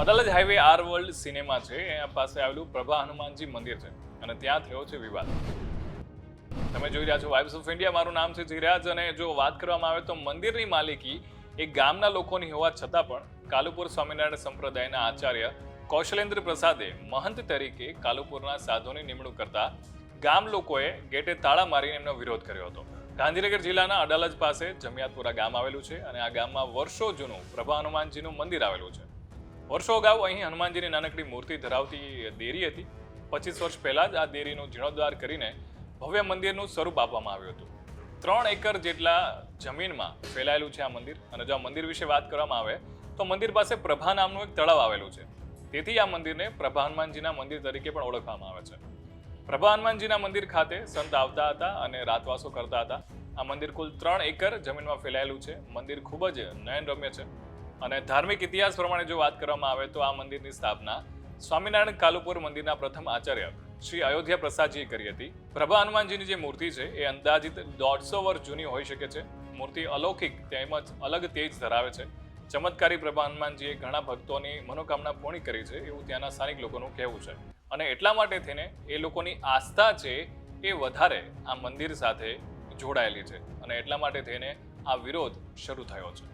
Adalaj highway R World cinema છે એના પાસે આવેલું પ્રભા હનુમાનજી મંદિર છે અને ત્યાં થયો છે વિવાદ. તમે જોઈ રહ્યા છો વાઇબ્સ ઓફ ઇન્ડિયા. મારું નામ છે ધીરાજ અને જો વાત કરવામાં આવે તો મંદિરની માલિકી એ ગામના લોકોની હોવા છતાં પણ કાલુપુર સ્વામિનારાયણ સંપ્રદાયના આચાર્ય કૌશલેન્દ્ર પ્રસાદે મહંત તરીકે કાલુપુરના સાધુની નિમણૂક કરતા ગામ લોકોએ ગેટે તાળા મારીને એમનો વિરોધ કર્યો હતો. ગાંધીનગર જિલ્લાના અડાલજ પાસે જમિયાતપુરા ગામ આવેલું છે અને આ ગામમાં વર્ષો જૂનું પ્રભા હનુમાનજીનું મંદિર આવેલું છે. વર્ષો અગાઉ અહીં હનુમાનજીની નાનકડી મૂર્તિ ધરાવતી દેરી હતી. 25 વર્ષ પહેલા જ આ દેરીનું જીર્ણોદ્ધાર કરીને ભવ્ય મંદિરનું સ્વરૂપ આપવામાં આવ્યું હતું. 3 એકર જેટલા જમીનમાં ફેલાયેલું છે આ મંદિર. અને જો આ મંદિર વિશે વાત કરવામાં આવે તો મંદિર પાસે પ્રભા નામનું એક તળાવ આવેલું છે. તેથી આ મંદિરને પ્રભા હનુમાનજીના મંદિર તરીકે પણ ઓળખવામાં આવે છે. પ્રભા હનુમાનજીના મંદિર ખાતે સંત આવતા હતા અને રાતવાસો કરતા હતા. આ મંદિર કુલ 3 એકર જમીનમાં ફેલાયેલું છે. મંદિર ખૂબ જ નયનરમ્ય છે અને ધાર્મિક ઇતિહાસ પ્રમાણે જો વાત કરવામાં આવે તો આ મંદિરની સ્થાપના સ્વામિનારાયણ કાલુપુર મંદિરના પ્રથમ આચાર્ય શ્રી અયોધ્યા પ્રસાદજીએ કરી હતી. પ્રભા હનુમાનજીની જે મૂર્તિ છે એ અંદાજિત 150 વર્ષ જૂની હોઈ શકે છે. મૂર્તિ અલૌકિક તેમજ અલગ તેજ ધરાવે છે. ચમત્કારી પ્રભા હનુમાનજીએ ઘણા ભક્તોની મનોકામના પૂર્ણ કરી છે એવું ત્યાંના સ્થાનિક લોકોનું કહેવું છે. અને એટલા માટે થઈને એ લોકોની આસ્થા છે એ વધારે આ મંદિર સાથે જોડાયેલી છે અને એટલા માટે થઈને આ વિરોધ શરૂ થયો છે.